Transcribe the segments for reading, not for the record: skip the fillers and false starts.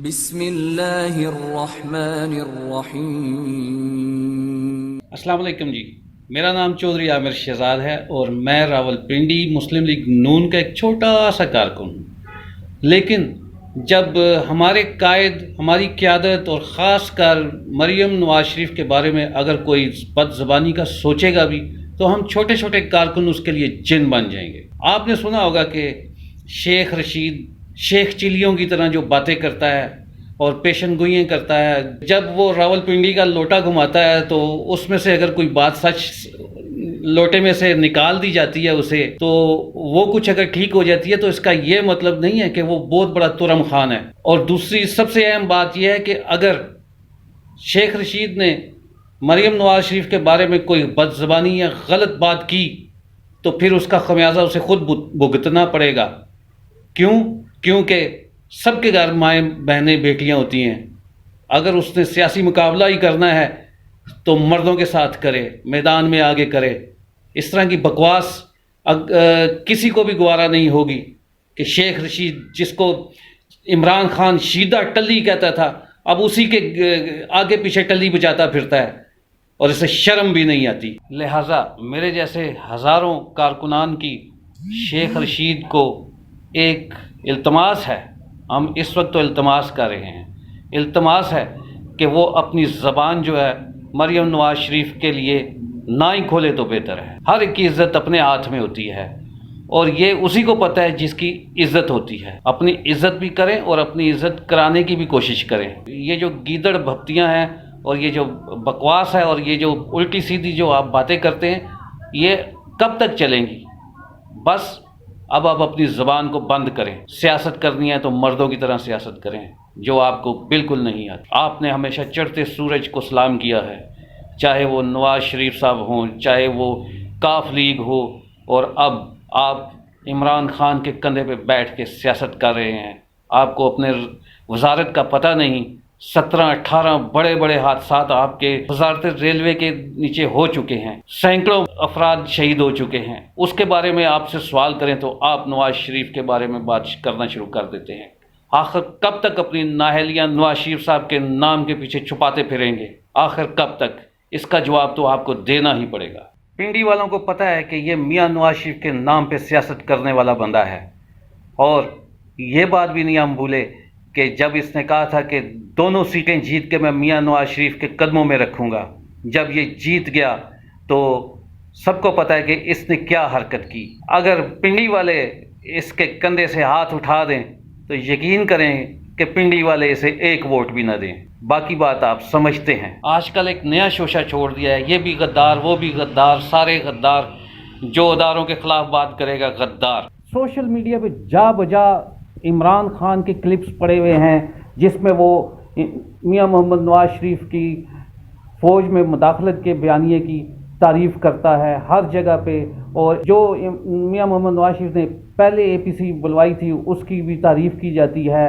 بسم اللہ الرحمن الرحیم۔ السلام علیکم جی، میرا نام چودھری عامر شہزاد ہے اور میں راولپنڈی مسلم لیگ نون کا ایک چھوٹا سا کارکن ہوں، لیکن جب ہمارے قائد، ہماری قیادت اور خاص کر مریم نواز شریف کے بارے میں اگر کوئی بد زبانی کا سوچے گا بھی تو ہم چھوٹے چھوٹے کارکن اس کے لیے جن بن جائیں گے۔ آپ نے سنا ہوگا کہ شیخ رشید شیخ چلیوں کی طرح جو باتیں کرتا ہے اور پیشن گوئیاں کرتا ہے، جب وہ راولپنڈی کا لوٹا گھماتا ہے تو اس میں سے اگر کوئی بات سچ لوٹے میں سے نکال دی جاتی ہے اسے، تو وہ کچھ اگر ٹھیک ہو جاتی ہے تو اس کا یہ مطلب نہیں ہے کہ وہ بہت بڑا ترم خان ہے۔ اور دوسری سب سے اہم بات یہ ہے کہ اگر شیخ رشید نے مریم نواز شریف کے بارے میں کوئی بد زبانی یا غلط بات کی تو پھر اس کا خمیازہ اسے خود بھگتنا پڑے گا۔ کیونکہ سب کے گھر مائیں بہنیں بیٹیاں ہوتی ہیں۔ اگر اس نے سیاسی مقابلہ ہی کرنا ہے تو مردوں کے ساتھ کرے، میدان میں آگے کرے۔ اس طرح کی بکواس کسی کو بھی گوارا نہیں ہوگی کہ شیخ رشید، جس کو عمران خان شیدہ ٹلی کہتا تھا، اب اسی کے آگے پیچھے ٹلی بجاتا پھرتا ہے اور اسے شرم بھی نہیں آتی۔ لہٰذا میرے جیسے ہزاروں کارکنان کی شیخ رشید کو ایک التماس ہے، ہم اس وقت تو التماس کر رہے ہیں، التماس ہے کہ وہ اپنی زبان جو ہے مریم نواز شریف کے لیے نہ ہی کھولے تو بہتر ہے۔ ہر ایک کی عزت اپنے ہاتھ میں ہوتی ہے اور یہ اسی کو پتہ ہے جس کی عزت ہوتی ہے۔ اپنی عزت بھی کریں اور اپنی عزت کرانے کی بھی کوشش کریں۔ یہ جو گیدڑ بھپتیاں ہیں اور یہ جو بکواس ہے اور یہ جو الٹی سیدھی جو آپ باتیں کرتے ہیں، یہ کب تک چلیں گی؟ بس اب آپ اپنی زبان کو بند کریں۔ سیاست کرنی ہے تو مردوں کی طرح سیاست کریں، جو آپ کو بالکل نہیں آتی۔ آپ نے ہمیشہ چڑھتے سورج کو سلام کیا ہے، چاہے وہ نواز شریف صاحب ہوں، چاہے وہ کاف لیگ ہو، اور اب آپ عمران خان کے کندھے پہ بیٹھ کے سیاست کر رہے ہیں۔ آپ کو اپنے وزارت کا پتہ نہیں، 17-18 بڑے بڑے حادثات آپ کے وزارت ریلوے کے نیچے ہو چکے ہیں، سینکڑوں افراد شہید ہو چکے ہیں۔ اس کے بارے میں آپ سے سوال کریں تو آپ نواز شریف کے بارے میں بات کرنا شروع کر دیتے ہیں۔ آخر کب تک اپنی نااہلیاں نواز شریف صاحب کے نام کے پیچھے چھپاتے پھریں گے؟ آخر کب تک؟ اس کا جواب تو آپ کو دینا ہی پڑے گا۔ پنڈی والوں کو پتہ ہے کہ یہ میاں نواز شریف کے نام پہ سیاست کرنے والا بندہ ہے، اور یہ بات بھی نہیں ہم بھولے کہ جب اس نے کہا تھا کہ دونوں سیٹیں جیت کے میں میاں نواز شریف کے قدموں میں رکھوں گا، جب یہ جیت گیا تو سب کو پتہ ہے کہ اس نے کیا حرکت کی۔ اگر پنڈی والے اس کے کندھے سے ہاتھ اٹھا دیں تو یقین کریں کہ پنڈی والے اسے ایک ووٹ بھی نہ دیں۔ باقی بات آپ سمجھتے ہیں۔ آج کل ایک نیا شوشہ چھوڑ دیا ہے، یہ بھی غدار، وہ بھی غدار، سارے غدار، جو اداروں کے خلاف بات کرے گا غدار۔ سوشل میڈیا پہ جا بجا عمران خان کے کلپس پڑے ہوئے ہیں جس میں وہ میاں محمد نواز شریف کی فوج میں مداخلت کے بیانیے کی تعریف کرتا ہے ہر جگہ پہ، اور جو میاں محمد نواز شریف نے پہلے APC بلوائی تھی اس کی بھی تعریف کی جاتی ہے۔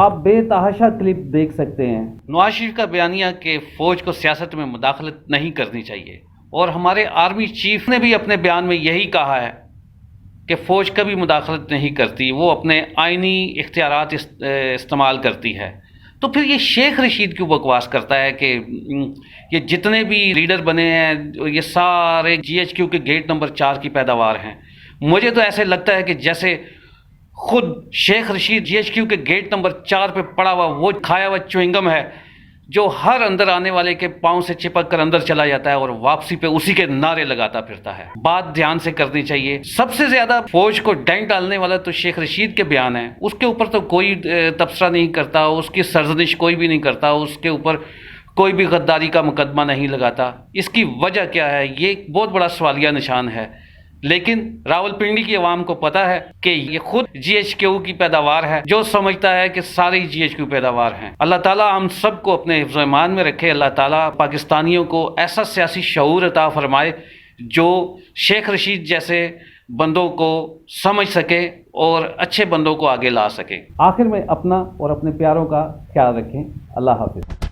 آپ بے تحاشا کلپ دیکھ سکتے ہیں۔ نواز شریف کا بیانیہ کہ فوج کو سیاست میں مداخلت نہیں کرنی چاہیے، اور ہمارے آرمی چیف نے بھی اپنے بیان میں یہی کہا ہے کہ فوج کبھی مداخلت نہیں کرتی، وہ اپنے آئینی اختیارات استعمال کرتی ہے۔ تو پھر یہ شیخ رشید کیوں بکواس کرتا ہے کہ یہ جتنے بھی لیڈر بنے ہیں یہ سارے GHQ کے گیٹ نمبر 4 کی پیداوار ہیں؟ مجھے تو ایسے لگتا ہے کہ جیسے خود شیخ رشید GHQ کے گیٹ نمبر 4 پہ پڑا ہوا وہ کھایا ہوا چوئنگم ہے جو ہر اندر آنے والے کے پاؤں سے چپک کر اندر چلا جاتا ہے اور واپسی پہ اسی کے نعرے لگاتا پھرتا ہے۔ بات دھیان سے کرنی چاہیے۔ سب سے زیادہ فوج کو ڈینٹ ڈالنے والا تو شیخ رشید کے بیان ہے، اس کے اوپر تو کوئی تبصرہ نہیں کرتا، اس کی سرزنش کوئی بھی نہیں کرتا، اس کے اوپر کوئی بھی غداری کا مقدمہ نہیں لگاتا۔ اس کی وجہ کیا ہے؟ یہ بہت بڑا سوالیہ نشان ہے، لیکن راولپنڈی کی عوام کو پتہ ہے کہ یہ خود GHQ کی پیداوار ہے، جو سمجھتا ہے کہ ساری GHQ پیداوار ہیں۔ اللہ تعالیٰ ہم سب کو اپنے حفظ و ایمان میں رکھے۔ اللہ تعالیٰ پاکستانیوں کو ایسا سیاسی شعور عطا فرمائے جو شیخ رشید جیسے بندوں کو سمجھ سکے اور اچھے بندوں کو آگے لا سکے۔ آخر میں اپنا اور اپنے پیاروں کا خیال رکھیں۔ اللہ حافظ۔